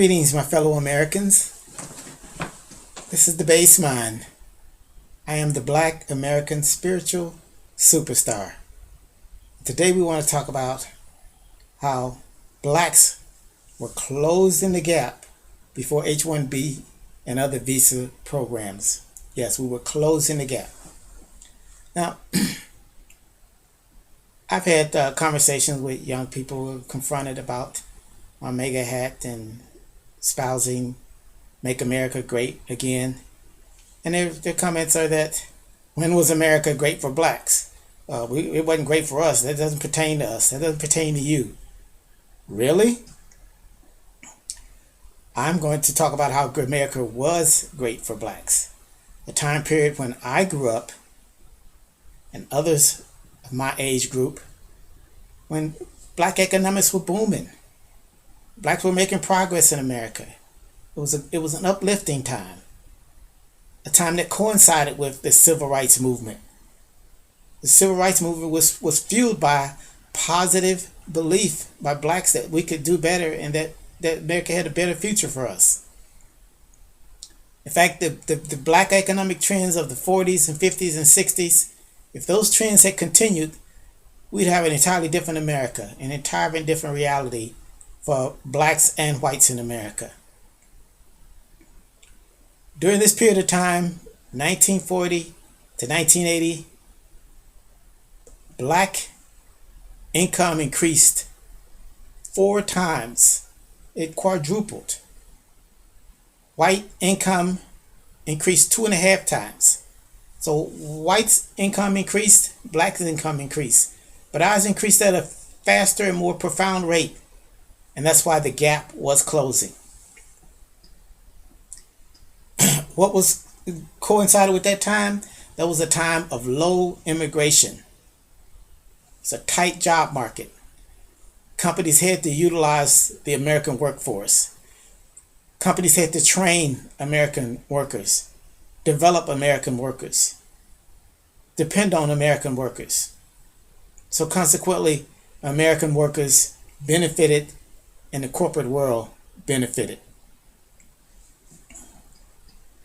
Greetings, my fellow Americans. This is the Baseman. I am the Black American spiritual superstar. Today we want to talk about how blacks were closing the gap before H1B and other visa programs. Yes, we were closing the gap. Now, I've had conversations with young people confronted about my MAGA hat and espousing Make America Great Again. And their comments are that, when was America great for blacks? It wasn't great for us. That doesn't pertain to us. That doesn't pertain to you. Really? I'm going to talk about how America was great for blacks. A time period when I grew up and others of my age group, when black economics were booming. Blacks were making progress in America. It was an uplifting time. A time that coincided with the civil rights movement. The civil rights movement was fueled by positive belief by blacks that we could do better and that America had a better future for us. In fact, the black economic trends of the 40s and 50s and 60s, if those trends had continued, we'd have an entirely different America, an entirely different reality for blacks and whites in America. During this period of time, 1940 to 1980, black income increased 4 times. It quadrupled. White income increased 2.5 times. So whites' income increased, blacks' income increased. But ours increased at a faster and more profound rate. And that's why the gap was closing. What was coincided with that time? That was a time of low immigration. It's a tight job market. Companies had to utilize the American workforce. Companies had to train American workers, develop American workers, depend on American workers. So consequently, American workers benefited and the corporate world benefited.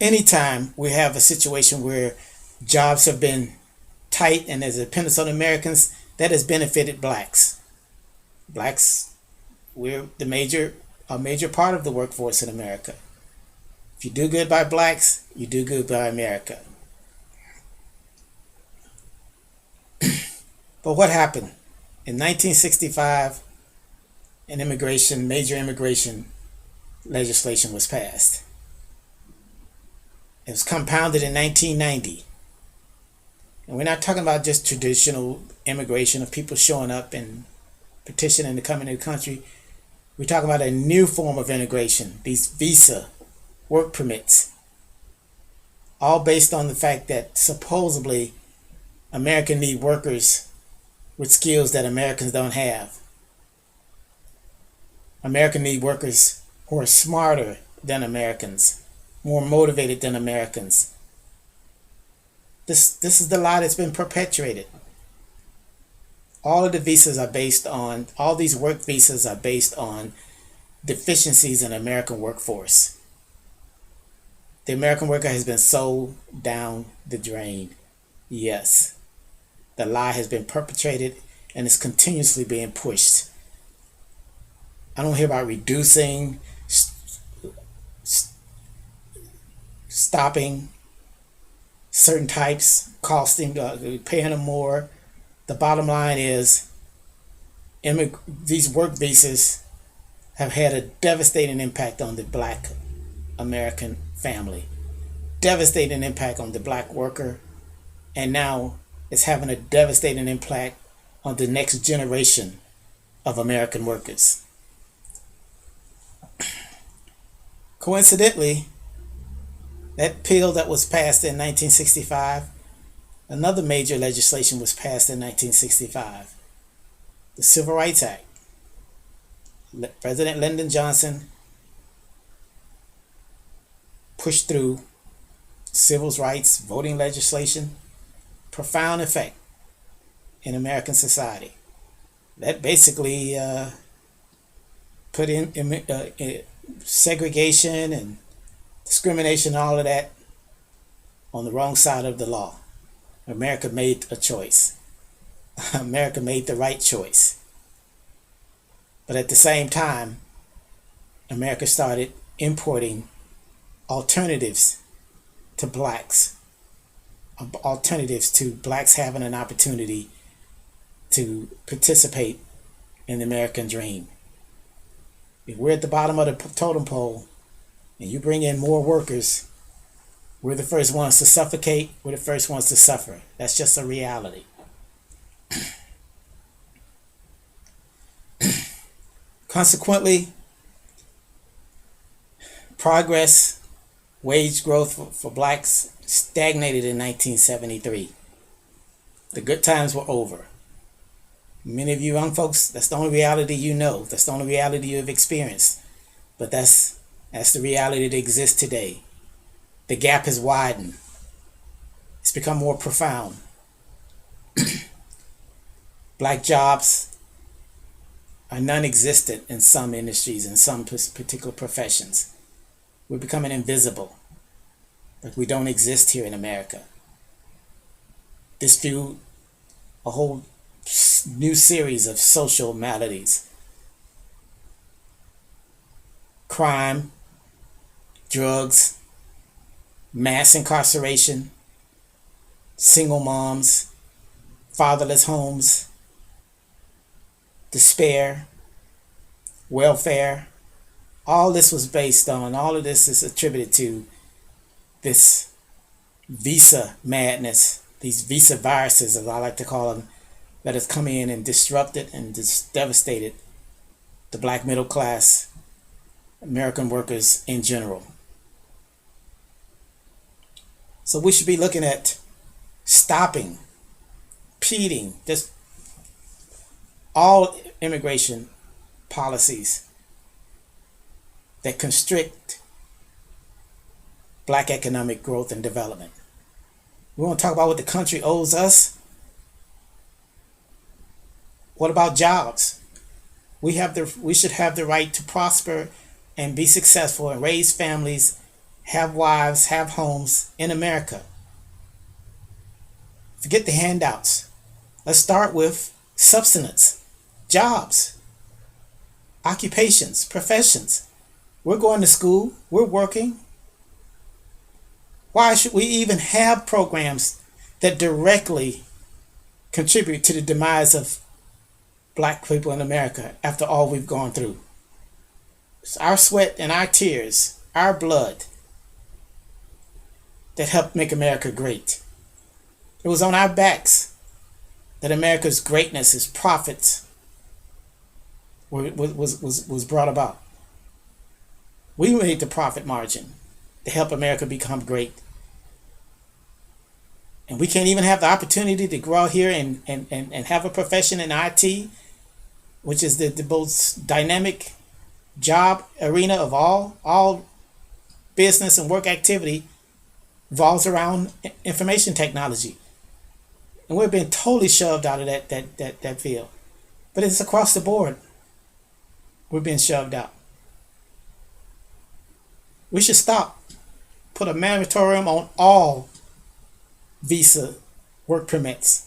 Anytime we have a situation where jobs have been tight and there's a dependence on Americans, that has benefited blacks. Blacks, we're a major part of the workforce in America. If you do good by blacks, you do good by America. But what happened? In 1965, major immigration legislation was passed. It was compounded in 1990. And we're not talking about just traditional immigration of people showing up and petitioning to come into the country. We're talking about a new form of immigration, these visa work permits, all based on the fact that supposedly Americans need workers with skills that Americans don't have. Americans need workers who are smarter than Americans, more motivated than Americans. This is the lie that's been perpetuated. All of the visas are based on, all these work visas are based on deficiencies in the American workforce. The American worker has been sold down the drain. Yes, the lie has been perpetrated and is continuously being pushed. I don't hear about reducing, stopping certain types, costing, paying them more. The bottom line is these work visas have had a devastating impact on the black American family, devastating impact on the black worker, and now it's having a devastating impact on the next generation of American workers. Coincidentally, that bill that was passed in 1965, another major legislation was passed in 1965, the Civil Rights Act. President Lyndon Johnson pushed through civil rights, voting legislation, profound effect in American society. That basically segregation and discrimination, all of that, on the wrong side of the law. America made a choice. America made the right choice. But at the same time, America started importing alternatives to blacks, alternatives to blacks having an opportunity to participate in the American dream. If we're at the bottom of the totem pole and you bring in more workers, we're the first ones to suffocate, we're the first ones to suffer. That's just a reality. Consequently, progress, wage growth for blacks stagnated in 1973. The good times were over. Many of you young folks, that's the only reality you know. That's the only reality you've experienced. But that's the reality that exists today. The gap has widened. It's become more profound. Black jobs are non-existent in some industries, in some particular professions. We're becoming invisible. Like we don't exist here in America. This fueled a whole new series of social maladies. Crime, drugs, mass incarceration, single moms, fatherless homes, despair, welfare. All this was based on, all of this is attributed to this visa madness, these visa viruses, as I like to call them, that has come in and disrupted and devastated the black middle class, American workers in general. So we should be looking at stopping, impeding, just all immigration policies that constrict black economic growth and development. We want to talk about what the country owes us. What about jobs? We should have the right to prosper and be successful and raise families, have wives, have homes in America. Forget the handouts. Let's start with subsistence, jobs, occupations, professions. We're going to school, we're working. Why should we even have programs that directly contribute to the demise of black people in America after all we've gone through? It's our sweat and our tears, our blood, that helped make America great. It was on our backs that America's greatness, its profits, was brought about. We made the profit margin to help America become great. And we can't even have the opportunity to go out here and have a profession in IT, which is the most dynamic job arena of all business and work activity revolves around information technology. And we're being totally shoved out of that field. But it's across the board. We're being shoved out. We should stop. Put a moratorium on all visa work permits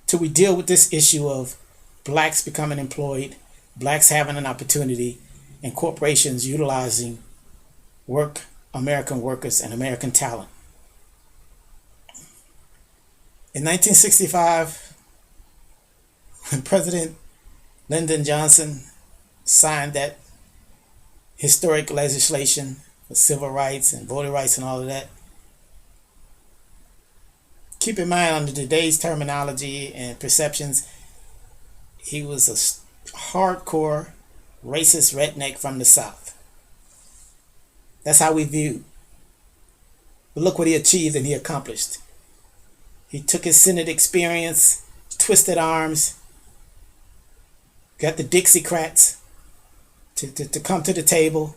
till we deal with this issue of blacks becoming employed, blacks having an opportunity, and corporations utilizing American workers and American talent. In 1965, when President Lyndon Johnson signed that historic legislation for civil rights and voting rights and all of that, keep in mind, under today's terminology and perceptions, he was a hardcore racist redneck from the South. That's how we view. But look what he achieved and he accomplished. He took his Senate experience, twisted arms, got the Dixiecrats to come to the table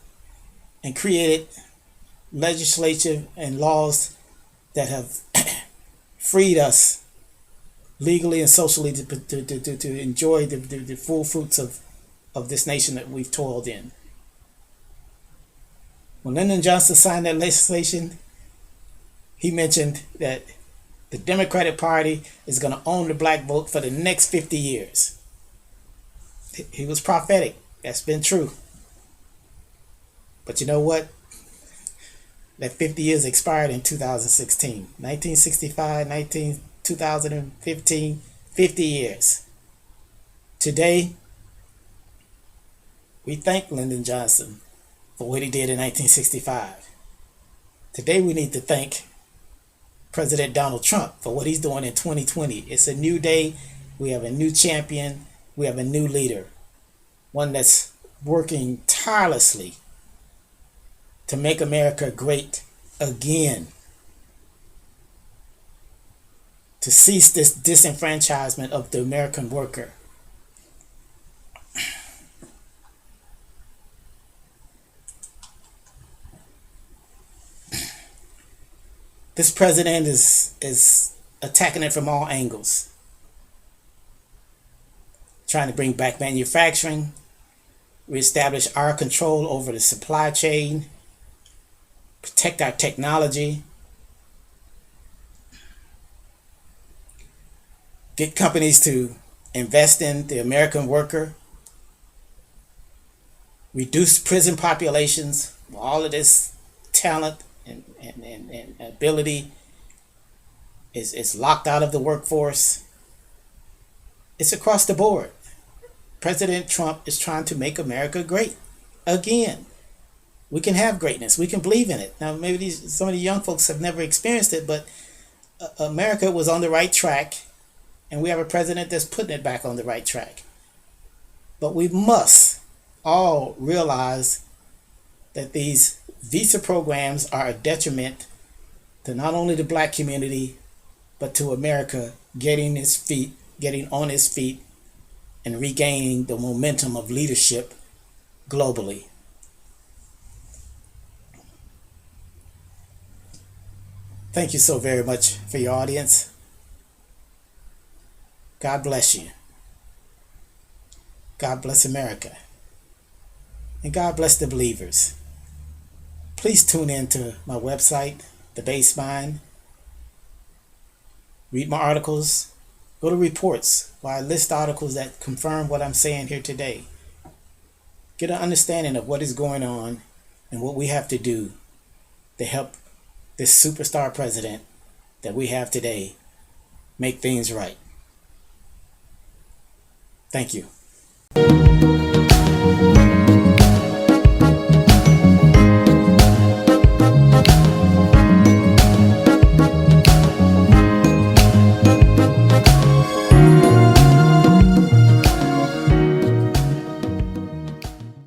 and created legislation and laws that have freed us legally and socially to enjoy the full fruits of this nation that we've toiled in. When Lyndon Johnson signed that legislation, he mentioned that the Democratic Party is going to own the black vote for the next 50 years. He was prophetic. That's been true. But you know what? That 50 years expired in 2016. 1965, 2015, 50 years. Today, we thank Lyndon Johnson for what he did in 1965. Today, we need to thank President Donald Trump for what he's doing in 2020. It's a new day. We have a new champion. We have a new leader. One that's working tirelessly to make America great again. To cease this disenfranchisement of the American worker. This president is attacking it from all angles. Trying to bring back manufacturing, reestablish our control over the supply chain, protect our technology, get companies to invest in the American worker, reduce prison populations. All of this talent and ability is locked out of the workforce. It's across the board. President Trump is trying to make America great again. We can have greatness. We can believe in it. Now, maybe some of the young folks have never experienced it, but America was on the right track, and we have a president that's putting it back on the right track. But we must all realize that these visa programs are a detriment to not only the black community, but to America getting on its feet and regaining the momentum of leadership globally. Thank you so very much for your audience. God bless you. God bless America. And God bless the believers. Please tune in to my website, The Base Mind. Read my articles. Go to reports where I list articles that confirm what I'm saying here today. Get an understanding of what is going on and what we have to do to help this superstar president that we have today make things right. Thank you.